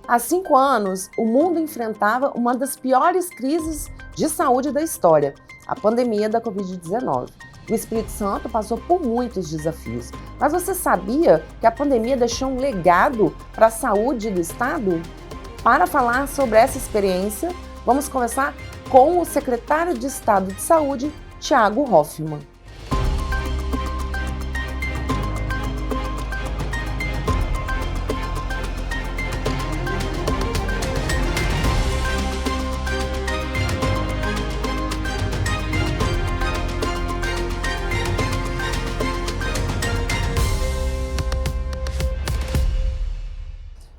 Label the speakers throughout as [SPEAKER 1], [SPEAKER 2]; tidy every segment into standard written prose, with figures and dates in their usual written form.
[SPEAKER 1] Há 5 anos, o mundo enfrentava uma das piores crises de saúde da história, a pandemia da Covid-19. O Espírito Santo passou por muitos desafios, mas você sabia que a pandemia deixou um legado para a saúde do estado? Para falar sobre essa experiência, vamos conversar com o secretário de Estado de Saúde, Thiago Hoffmann.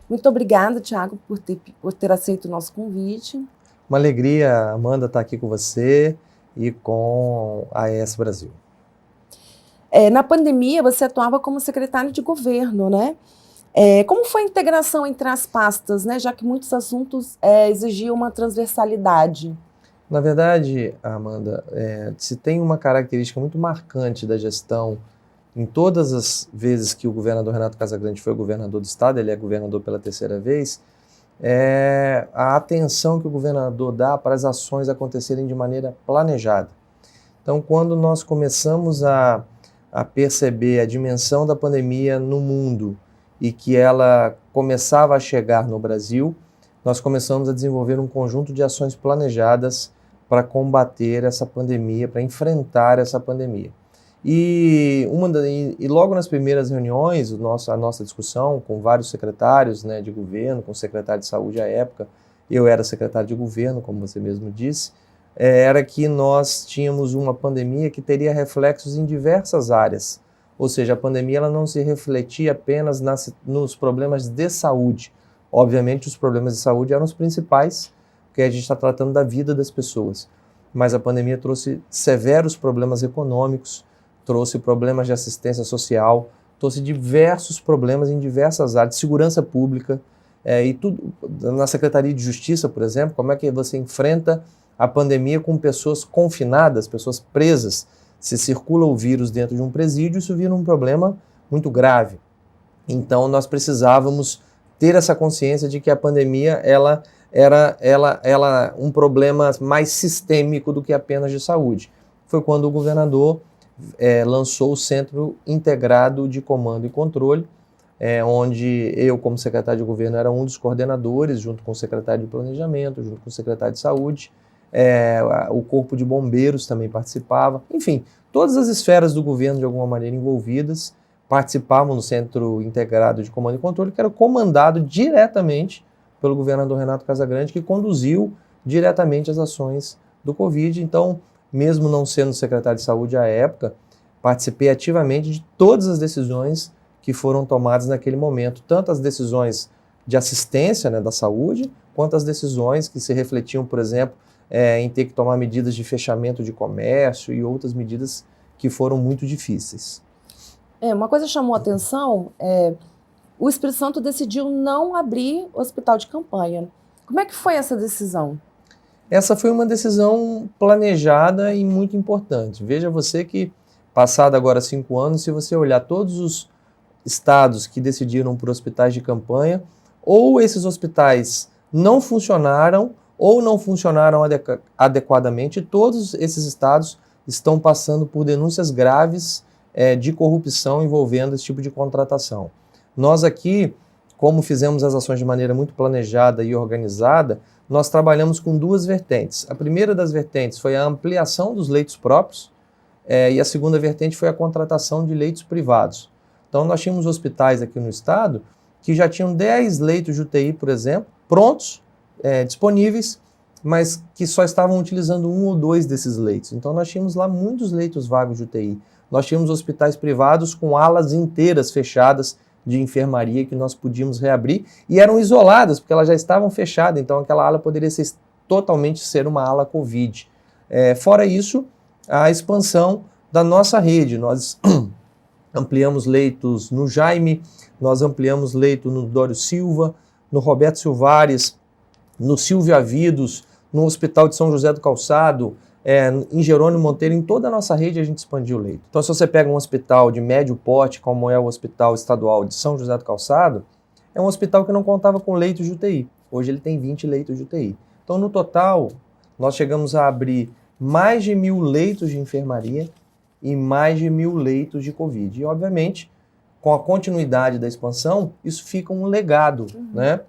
[SPEAKER 1] Muito obrigada, Thiago, por ter aceito o nosso convite.
[SPEAKER 2] Uma alegria, Amanda, estar aqui com você e com a AES Brasil.
[SPEAKER 1] Na pandemia, você atuava como secretário de governo, né? Como foi a integração entre as pastas, né? Já que muitos assuntos exigiam uma transversalidade?
[SPEAKER 2] Na verdade, Amanda, se tem uma característica muito marcante da gestão em todas as vezes que o governador Renato Casagrande foi governador do estado, ele é governador pela 3ª vez, a atenção que o governador dá para as ações acontecerem de maneira planejada. Então, quando nós começamos a perceber a dimensão da pandemia no mundo e que ela começava a chegar no Brasil, nós começamos a desenvolver um conjunto de ações planejadas para combater essa pandemia, para enfrentar essa pandemia. E logo nas primeiras reuniões, a nossa discussão com vários secretários, né, de governo, com o secretário de saúde à época, eu era secretário de governo, como você mesmo disse, era que nós tínhamos uma pandemia que teria reflexos em diversas áreas. Ou seja, a pandemia ela não se refletia apenas nos problemas de saúde. Obviamente, os problemas de saúde eram os principais, porque a gente está tratando da vida das pessoas. Mas a pandemia trouxe severos problemas econômicos, trouxe problemas de assistência social, trouxe diversos problemas em diversas áreas, de segurança pública, e tudo. Na Secretaria de Justiça, por exemplo, como é que você enfrenta a pandemia com pessoas confinadas, pessoas presas? Se circula o vírus dentro de um presídio, isso vira um problema muito grave. Então, nós precisávamos ter essa consciência de que a pandemia ela era um problema mais sistêmico do que apenas de saúde. Foi quando o governador lançou o Centro Integrado de Comando e Controle, onde eu, como secretário de governo, era um dos coordenadores, junto com o secretário de Planejamento, junto com o secretário de Saúde, o Corpo de Bombeiros também participava. Enfim, todas as esferas do governo, de alguma maneira, envolvidas, participavam no Centro Integrado de Comando e Controle, que era comandado diretamente pelo governador Renato Casagrande, que conduziu diretamente as ações do Covid. Então, mesmo não sendo secretário de saúde à época, participei ativamente de todas as decisões que foram tomadas naquele momento, tanto as decisões de assistência, né, da saúde, quanto as decisões que se refletiam, por exemplo, em ter que tomar medidas de fechamento de comércio e outras medidas que foram muito difíceis.
[SPEAKER 1] Uma coisa chamou a atenção, o Espírito Santo decidiu não abrir o hospital de campanha. Como é que foi essa decisão?
[SPEAKER 2] Essa foi uma decisão planejada e muito importante. Veja você que, passado agora 5 anos, se você olhar todos os estados que decidiram por hospitais de campanha, ou esses hospitais não funcionaram, ou não funcionaram adequadamente, todos esses estados estão passando por denúncias graves de corrupção envolvendo esse tipo de contratação. Nós aqui, como fizemos as ações de maneira muito planejada e organizada, nós trabalhamos com 2 vertentes. A primeira das vertentes foi a ampliação dos leitos próprios e a segunda vertente foi a contratação de leitos privados. Então, nós tínhamos hospitais aqui no estado que já tinham 10 leitos de UTI, por exemplo, prontos, disponíveis, mas que só estavam utilizando 1 ou 2 desses leitos. Então, nós tínhamos lá muitos leitos vagos de UTI. Nós tínhamos hospitais privados com alas inteiras fechadas de enfermaria que nós podíamos reabrir e eram isoladas, porque elas já estavam fechadas, então aquela ala poderia totalmente ser uma ala Covid. Fora isso, a expansão da nossa rede. Nós ampliamos leitos no Jaime, nós ampliamos leito no Dório Silva, no Roberto Silvares, no Silvio Avidos, no Hospital de São José do Calçado, em Jerônimo Monteiro, em toda a nossa rede a gente expandiu o leito. Então, se você pega um hospital de médio porte, como é o Hospital Estadual de São José do Calçado, é um hospital que não contava com leitos de UTI. Hoje ele tem 20 leitos de UTI. Então, no total, nós chegamos a abrir mais de 1.000 leitos de enfermaria e mais de 1.000 leitos de Covid. E, obviamente, com a continuidade da expansão, isso fica um legado, né?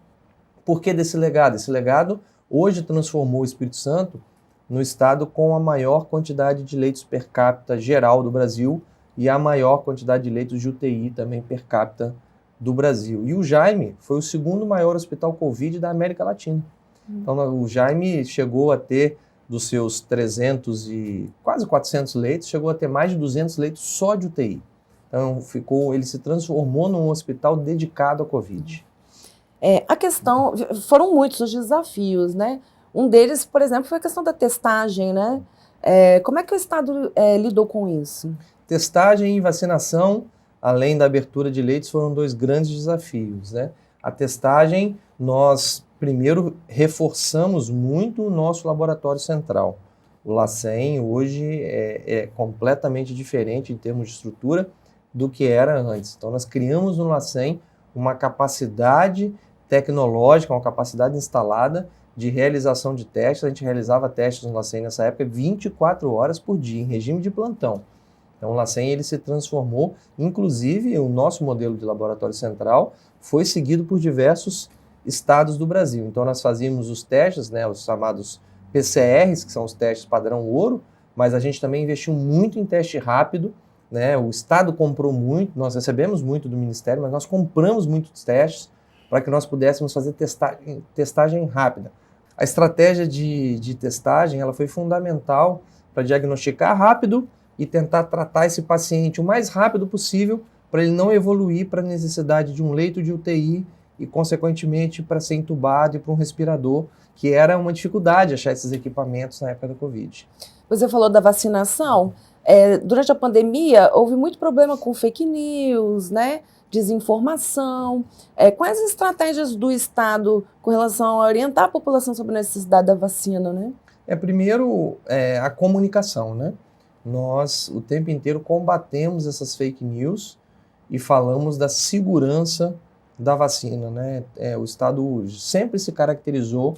[SPEAKER 2] Por que desse legado? Esse legado hoje transformou o Espírito Santo no estado com a maior quantidade de leitos per capita geral do Brasil e a maior quantidade de leitos de UTI também per capita do Brasil. E o Jaime foi o segundo maior hospital Covid da América Latina. Então, o Jaime chegou a ter, dos seus 300 e quase 400 leitos, chegou a ter mais de 200 leitos só de UTI. Então, ele se transformou num hospital dedicado à Covid.
[SPEAKER 1] A questão, foram muitos os desafios, né? Um deles, por exemplo, foi a questão da testagem, né? Como é que o Estado lidou com isso?
[SPEAKER 2] Testagem e vacinação, além da abertura de leitos, foram dois grandes desafios, né? A testagem, nós primeiro reforçamos muito o nosso laboratório central. O LACEN hoje é completamente diferente em termos de estrutura do que era antes. Então, nós criamos no LACEN uma capacidade tecnológica, uma capacidade instalada de realização de testes. A gente realizava testes no LACEN nessa época 24 horas por dia, em regime de plantão. Então, o LACEN ele se transformou, inclusive o nosso modelo de laboratório central foi seguido por diversos estados do Brasil. Então, nós fazíamos os testes, né, os chamados PCRs, que são os testes padrão ouro, mas a gente também investiu muito em teste rápido, né? O Estado comprou muito, nós recebemos muito do Ministério, mas nós compramos muitos testes para que nós pudéssemos fazer testagem rápida. A estratégia de testagem ela foi fundamental para diagnosticar rápido e tentar tratar esse paciente o mais rápido possível para ele não evoluir para a necessidade de um leito de UTI e, consequentemente, para ser entubado e para um respirador, que era uma dificuldade achar esses equipamentos na época da Covid.
[SPEAKER 1] Você falou da vacinação. Durante a pandemia, houve muito problema com fake news, né? Desinformação. Quais as estratégias do Estado com relação a orientar a população sobre a necessidade da vacina, né?
[SPEAKER 2] Primeiro, a comunicação, né? Nós, o tempo inteiro, combatemos essas fake news e falamos da segurança da vacina, né? O Estado sempre se caracterizou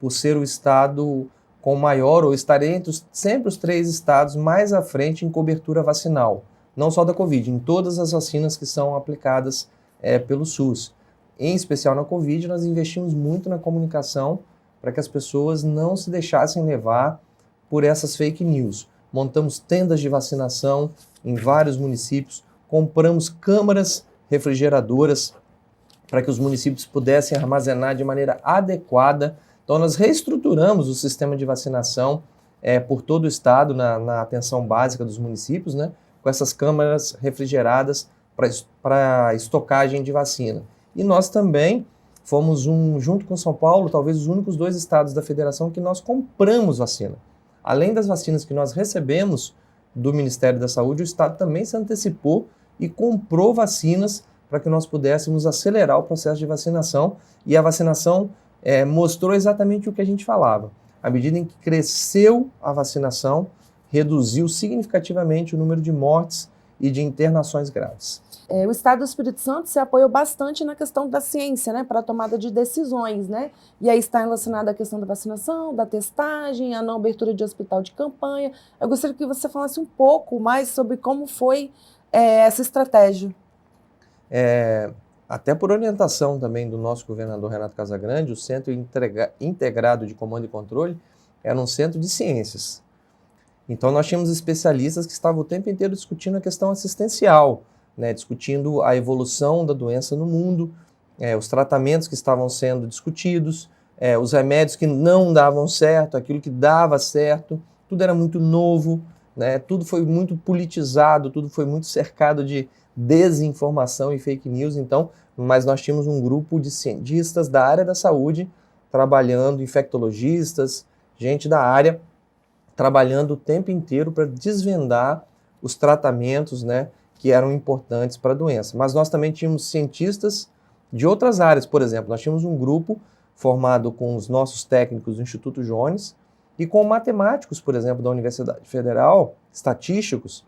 [SPEAKER 2] por ser o Estado com maior, ou estar entre sempre os 3 estados mais à frente em cobertura vacinal. Não só da Covid, em todas as vacinas que são aplicadas pelo SUS. Em especial na Covid, nós investimos muito na comunicação para que as pessoas não se deixassem levar por essas fake news. Montamos tendas de vacinação em vários municípios, compramos câmaras refrigeradoras para que os municípios pudessem armazenar de maneira adequada. Então, nós reestruturamos o sistema de vacinação por todo o estado, na atenção básica dos municípios, né, com essas câmaras refrigeradas para estocagem de vacina. E nós também fomos, junto com São Paulo, talvez os únicos 2 estados da federação que nós compramos vacina. Além das vacinas que nós recebemos do Ministério da Saúde, o estado também se antecipou e comprou vacinas para que nós pudéssemos acelerar o processo de vacinação. E a vacinação mostrou exatamente o que a gente falava. À medida em que cresceu a vacinação, reduziu significativamente o número de mortes e de internações graves.
[SPEAKER 1] O Estado do Espírito Santo se apoiou bastante na questão da ciência, né, para a tomada de decisões, né? E aí está relacionada a questão da vacinação, da testagem, a não abertura de hospital de campanha. Eu gostaria que você falasse um pouco mais sobre como foi essa estratégia.
[SPEAKER 2] Até por orientação também do nosso governador Renato Casagrande, o Centro Integrado de Comando e Controle era um centro de ciências. Então nós tínhamos especialistas que estavam o tempo inteiro discutindo a questão assistencial, né, discutindo a evolução da doença no mundo, os tratamentos que estavam sendo discutidos, os remédios que não davam certo, aquilo que dava certo, tudo era muito novo, né, tudo foi muito politizado, tudo foi muito cercado de desinformação e fake news. Então, mas nós tínhamos um grupo de cientistas da área da saúde trabalhando, infectologistas, gente da área, trabalhando o tempo inteiro para desvendar os tratamentos, né, que eram importantes para a doença. Mas nós também tínhamos cientistas de outras áreas. Por exemplo, nós tínhamos um grupo formado com os nossos técnicos do Instituto Jones e com matemáticos, por exemplo, da Universidade Federal, estatísticos,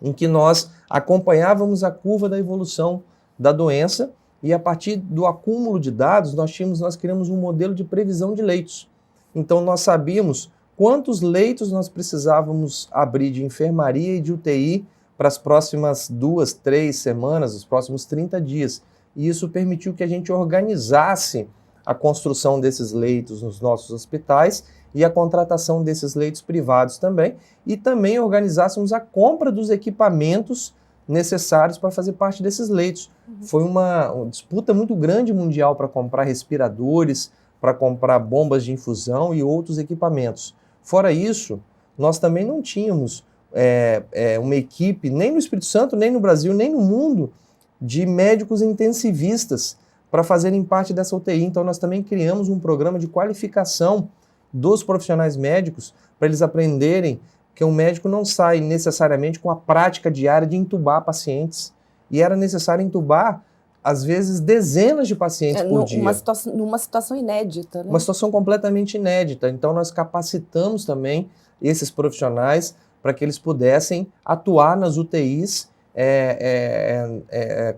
[SPEAKER 2] em que nós acompanhávamos a curva da evolução da doença E a partir do acúmulo de dados, nós criamos um modelo de previsão de leitos. Então nós sabíamos quantos leitos nós precisávamos abrir de enfermaria e de UTI para as próximas 2, 3 semanas, os próximos 30 dias. E isso permitiu que a gente organizasse a construção desses leitos nos nossos hospitais e a contratação desses leitos privados também, e também organizássemos a compra dos equipamentos necessários para fazer parte desses leitos. Foi uma disputa muito grande mundial para comprar respiradores, para comprar bombas de infusão e outros equipamentos. Fora isso, nós também não tínhamos uma equipe, nem no Espírito Santo, nem no Brasil, nem no mundo, de médicos intensivistas para fazerem parte dessa UTI. Então nós também criamos um programa de qualificação dos profissionais médicos para eles aprenderem que um médico não sai necessariamente com a prática diária de entubar pacientes. E era necessário entubar, às vezes, dezenas de pacientes por dia.
[SPEAKER 1] Numa situação inédita, né?
[SPEAKER 2] Uma situação completamente inédita. Então nós capacitamos também esses profissionais para que eles pudessem atuar nas UTIs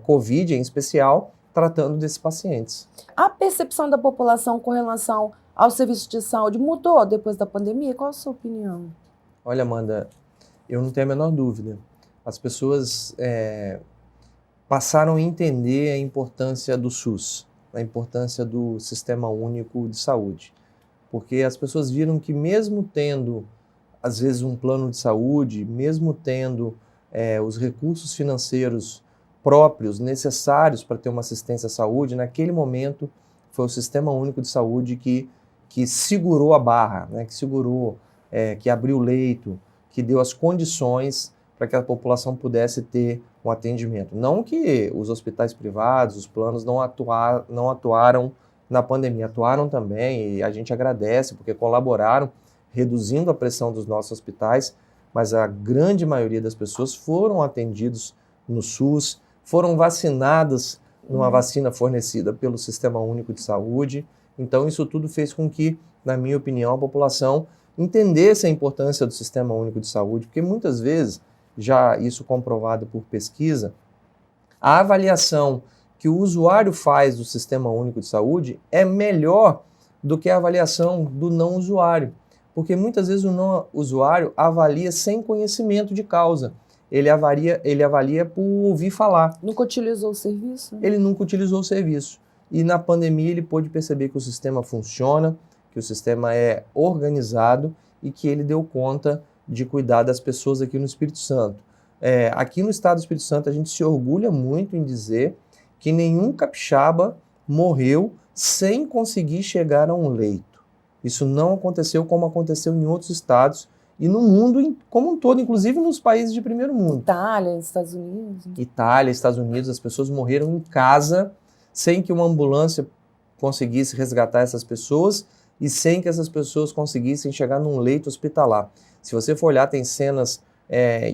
[SPEAKER 2] Covid, em especial, tratando desses pacientes.
[SPEAKER 1] A percepção da população com relação ao serviço de saúde mudou depois da pandemia? Qual a sua opinião?
[SPEAKER 2] Olha, Amanda, eu não tenho a menor dúvida. As pessoas passaram a entender a importância do SUS, a importância do Sistema Único de Saúde. Porque as pessoas viram que mesmo tendo, às vezes, um plano de saúde, mesmo tendo os recursos financeiros próprios, necessários para ter uma assistência à saúde, naquele momento foi o Sistema Único de Saúde que segurou a barra, né, que segurou, que abriu o leito, que deu as condições para que a população pudesse ter um atendimento. Não que os hospitais privados, os planos não atuaram na pandemia, atuaram também, e a gente agradece porque colaboraram, reduzindo a pressão dos nossos hospitais, mas a grande maioria das pessoas foram atendidos no SUS, foram vacinadas numa vacina fornecida pelo Sistema Único de Saúde. Então isso tudo fez com que, na minha opinião, a população entendesse a importância do Sistema Único de Saúde, porque muitas vezes, já isso comprovado por pesquisa, a avaliação que o usuário faz do Sistema Único de Saúde é melhor do que a avaliação do não usuário, porque muitas vezes o não usuário avalia sem conhecimento de causa. Ele avalia por ouvir falar.
[SPEAKER 1] Nunca utilizou o serviço?
[SPEAKER 2] Ele nunca utilizou o serviço. E na pandemia ele pôde perceber que o sistema funciona, que o sistema é organizado e que ele deu conta de cuidar das pessoas aqui no Espírito Santo. Aqui no estado do Espírito Santo a gente se orgulha muito em dizer que nenhum capixaba morreu sem conseguir chegar a um leito. Isso não aconteceu como aconteceu em outros estados e no mundo como um todo, inclusive nos países de primeiro mundo.
[SPEAKER 1] Itália, Estados Unidos.
[SPEAKER 2] Itália, Estados Unidos, as pessoas morreram em casa sem que uma ambulância conseguisse resgatar essas pessoas e sem que essas pessoas conseguissem chegar num leito hospitalar. Se você for olhar, tem cenas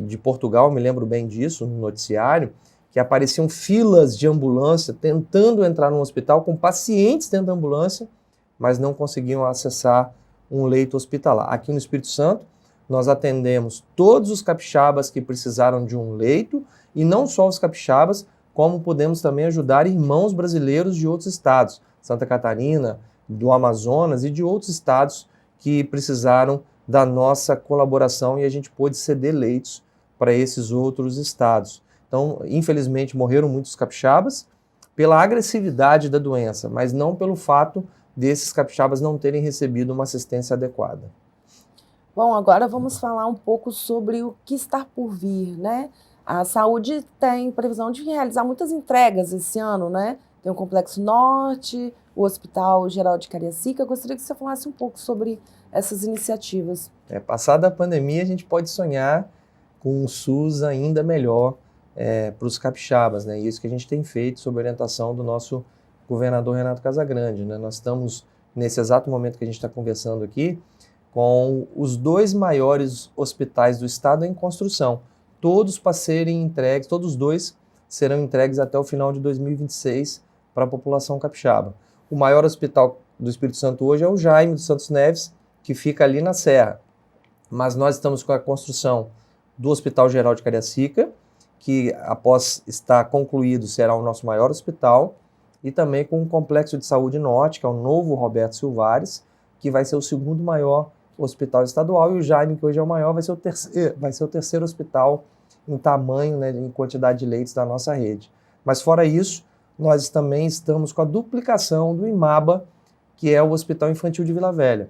[SPEAKER 2] de Portugal, me lembro bem disso, no noticiário, que apareciam filas de ambulância tentando entrar num hospital com pacientes dentro da ambulância, mas não conseguiam acessar um leito hospitalar. Aqui no Espírito Santo, nós atendemos todos os capixabas que precisaram de um leito, e não só os capixabas, como podemos também ajudar irmãos brasileiros de outros estados, Santa Catarina, do Amazonas e de outros estados que precisaram da nossa colaboração e a gente pôde ceder leitos para esses outros estados. Então, infelizmente, morreram muitos capixabas pela agressividade da doença, mas não pelo fato desses capixabas não terem recebido uma assistência adequada.
[SPEAKER 1] Bom, agora vamos falar um pouco sobre o que está por vir, né? A saúde tem previsão de realizar muitas entregas esse ano, né? Tem o Complexo Norte, o Hospital Geral de Cariacica. Eu gostaria que você falasse um pouco sobre essas iniciativas.
[SPEAKER 2] Passada a pandemia, a gente pode sonhar com um SUS ainda melhor para os capixabas, né? E isso que a gente tem feito sob orientação do nosso governador Renato Casagrande, né? Nós estamos, nesse exato momento que a gente está conversando aqui, com os 2 maiores hospitais do estado em construção. Todos para serem entregues, todos os 2 serão entregues até o final de 2026 para a população capixaba. O maior hospital do Espírito Santo hoje é o Jaime dos Santos Neves, que fica ali na Serra. Mas nós estamos com a construção do Hospital Geral de Cariacica, que após estar concluído será o nosso maior hospital. e também com o Complexo de Saúde Norte, que é o novo Roberto Silvares, que vai ser o segundo maior hospital estadual, e o Jaime, que hoje é o maior, vai ser o terceiro hospital em tamanho, né, em quantidade de leitos da nossa rede. Mas fora isso, nós também estamos com a duplicação do IMABA, que é o Hospital Infantil de Vila Velha.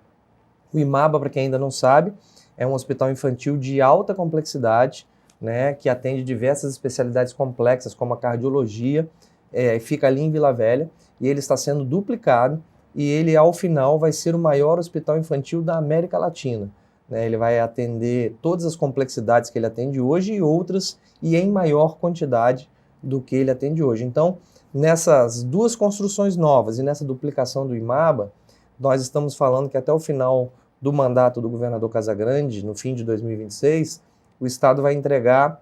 [SPEAKER 2] O IMABA, para quem ainda não sabe, é um hospital infantil de alta complexidade, né, que atende diversas especialidades complexas, como a cardiologia, fica ali em Vila Velha, e ele está sendo duplicado, e ele, ao final, vai ser o maior hospital infantil da América Latina. Né? Ele vai atender todas as complexidades que ele atende hoje e outras, e em maior quantidade do que ele atende hoje. Então, nessas duas construções novas e nessa duplicação do IMABA, nós estamos falando que até o final do mandato do governador Casagrande, no fim de 2026, o Estado vai entregar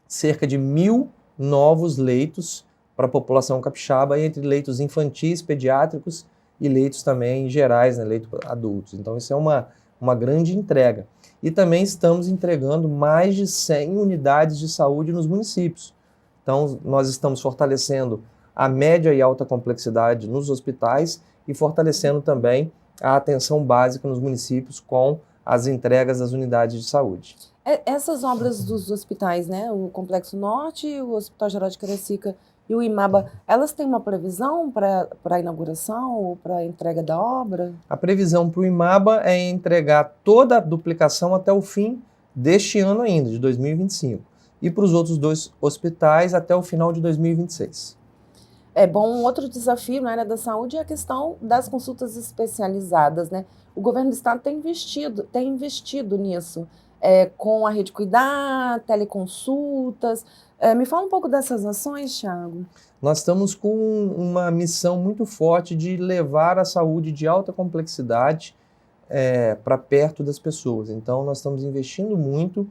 [SPEAKER 2] cerca de 1.000 novos leitos para a população capixaba, entre leitos infantis, pediátricos e leitos também gerais, né, leitos adultos. Então isso é uma grande entrega. E também estamos entregando mais de 100 unidades de saúde nos municípios. Então nós estamos fortalecendo a média e alta complexidade nos hospitais e fortalecendo também a atenção básica nos municípios com as entregas das unidades de saúde.
[SPEAKER 1] Essas obras dos hospitais, né, o Complexo Norte, o Hospital Geral de Cariacica e o IMABA, elas têm uma previsão para a inauguração ou para a entrega da obra?
[SPEAKER 2] A previsão para o IMABA é entregar toda a duplicação até o fim deste ano ainda, de 2025. E para os outros dois hospitais até o final de 2026.
[SPEAKER 1] Um outro desafio na área da saúde é a questão das consultas especializadas, né? O governo do estado tem investido nisso, com a Rede Cuidar, teleconsultas. Me fala um pouco dessas ações, Thiago.
[SPEAKER 2] Nós estamos com uma missão muito forte de levar a saúde de alta complexidade para perto das pessoas. Então, nós estamos investindo muito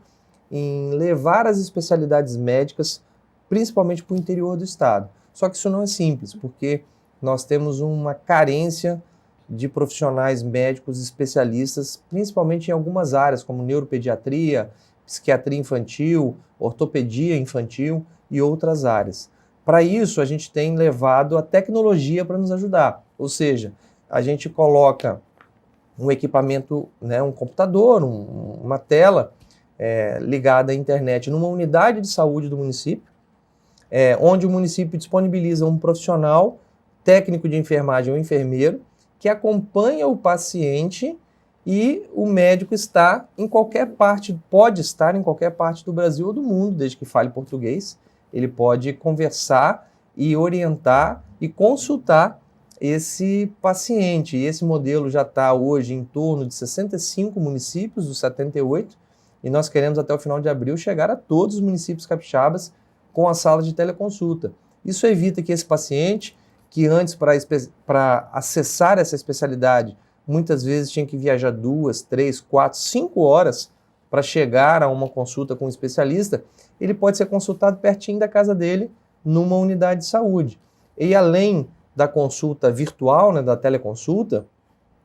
[SPEAKER 2] em levar as especialidades médicas, principalmente para o interior do estado. Só que isso não é simples, porque nós temos uma carência de profissionais médicos especialistas, principalmente em algumas áreas, como neuropediatria, psiquiatria infantil, ortopedia infantil e outras áreas. Para isso, a gente tem levado a tecnologia para nos ajudar. Ou seja, a gente coloca um equipamento, né, um computador, uma tela ligada à internet numa unidade de saúde do município, onde o município disponibiliza um profissional, técnico de enfermagem ou enfermeiro, que acompanha o paciente e o médico está em qualquer parte, pode estar em qualquer parte do Brasil ou do mundo, desde que fale português. Ele pode conversar e orientar e consultar esse paciente. E esse modelo já está hoje em torno de 65 municípios dos 78, e nós queremos até o final de abril chegar a todos os municípios capixabas com a sala de teleconsulta. Isso evita que esse paciente, que antes para acessar essa especialidade, muitas vezes tinha que viajar 2, 3, 4, 5 horas para chegar a uma consulta com um especialista, ele pode ser consultado pertinho da casa dele, numa unidade de saúde. E além da consulta virtual, né, da teleconsulta,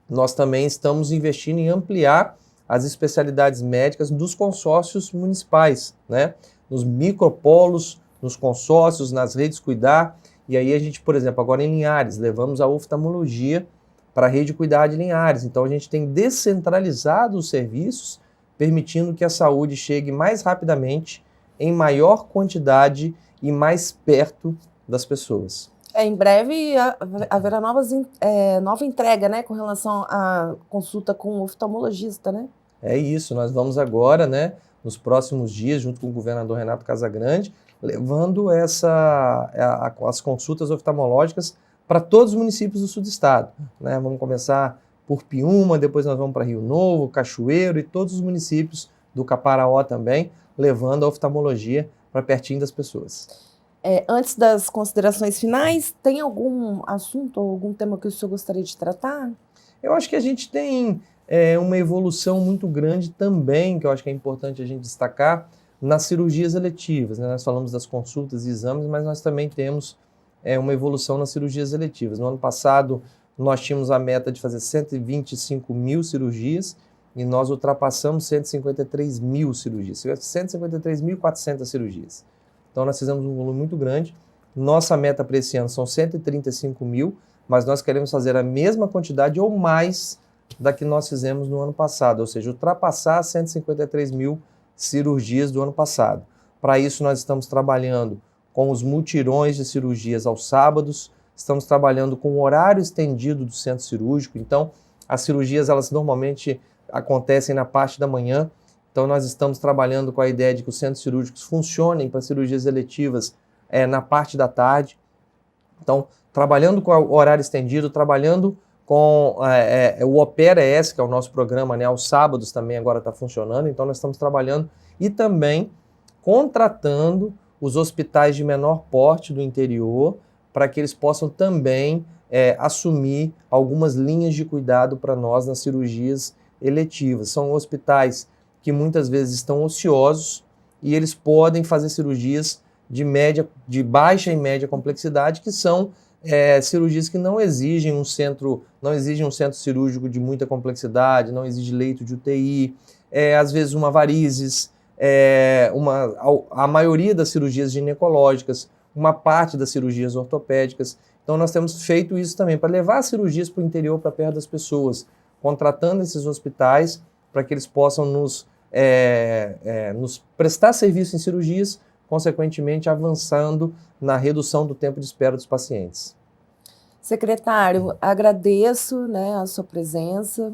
[SPEAKER 2] nós também estamos investindo em ampliar as especialidades médicas dos consórcios municipais, né? Nos micropolos, nos consórcios, nas redes Cuidar. E aí a gente, por exemplo, agora em Linhares, levamos a oftalmologia para a Rede Cuidar de Linhares. Então a gente tem descentralizado os serviços, permitindo que a saúde chegue mais rapidamente, em maior quantidade e mais perto das pessoas.
[SPEAKER 1] Em breve haverá nova entrega, né, com relação à consulta com o oftalmologista, né?
[SPEAKER 2] É isso, nós vamos agora, né, nos próximos dias, junto com o governador Renato Casagrande, levando as consultas oftalmológicas para todos os municípios do sul do estado. Né? Vamos começar por Piúma, depois nós vamos para Rio Novo, Cachoeiro e todos os municípios do Caparaó também, levando a oftalmologia para pertinho das pessoas.
[SPEAKER 1] Antes das considerações finais, tem algum assunto ou algum tema que o senhor gostaria de tratar?
[SPEAKER 2] Eu acho que a gente tem uma evolução muito grande também, que eu acho que é importante a gente destacar, nas cirurgias eletivas. Né? Nós falamos das consultas e exames, mas nós também temos uma evolução nas cirurgias eletivas. No ano passado, nós tínhamos a meta de fazer 125 mil cirurgias e nós ultrapassamos 153 mil cirurgias, 153.400 cirurgias. Então, nós fizemos um volume muito grande Nossa meta para esse ano são 135 mil, mas nós queremos fazer a mesma quantidade ou mais da que nós fizemos no ano passado, ou seja, ultrapassar 153 mil cirurgias do ano passado. Para isso, nós estamos trabalhando com os mutirões de cirurgias aos sábados, estamos trabalhando com o horário estendido do centro cirúrgico. Então, as cirurgias, elas normalmente acontecem na parte da manhã, então nós estamos trabalhando com a ideia de que os centros cirúrgicos funcionem para cirurgias eletivas na parte da tarde. Então, trabalhando com o horário estendido, trabalhando com o Opera ES, que é o nosso programa, né, aos sábados também agora está funcionando, então nós estamos trabalhando e também contratando os hospitais de menor porte do interior para que eles possam também assumir algumas linhas de cuidado para nós nas cirurgias eletivas. São hospitais que muitas vezes estão ociosos e eles podem fazer cirurgias de baixa e média complexidade, que são cirurgias que não exigem um centro cirúrgico de muita complexidade, não exige leito de UTI, às vezes uma varizes, a maioria das cirurgias ginecológicas, uma parte das cirurgias ortopédicas. Então nós temos feito isso também para levar as cirurgias para o interior, para perto das pessoas, contratando esses hospitais para que eles possam nos prestar serviço em cirurgias, consequentemente avançando na redução do tempo de espera dos pacientes.
[SPEAKER 1] Secretário, agradeço, né, a sua presença.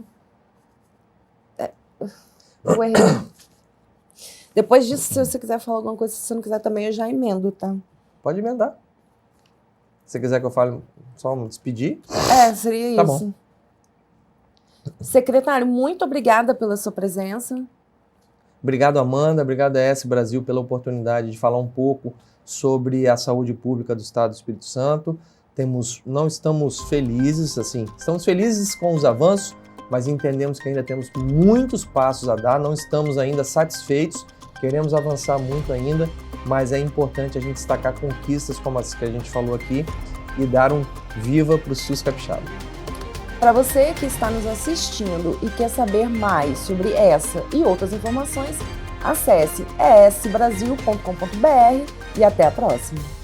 [SPEAKER 1] Depois disso, se você quiser falar alguma coisa, se você não quiser também, eu já emendo, tá?
[SPEAKER 2] Pode emendar. Se você quiser que eu fale, só me despedir.
[SPEAKER 1] Seria
[SPEAKER 2] tá
[SPEAKER 1] isso.
[SPEAKER 2] Bom.
[SPEAKER 1] Secretário, muito obrigada pela sua presença.
[SPEAKER 2] Obrigado, Amanda. Obrigado, ES Brasil, pela oportunidade de falar um pouco sobre a saúde pública do Estado do Espírito Santo. Não estamos felizes, estamos felizes com os avanços, mas entendemos que ainda temos muitos passos a dar, não estamos ainda satisfeitos, queremos avançar muito ainda, mas é importante a gente destacar conquistas como as que a gente falou aqui e dar um viva para o SUS Capixaba.
[SPEAKER 1] Para você que está nos assistindo e quer saber mais sobre essa e outras informações, acesse esbrasil.com.br e até a próxima.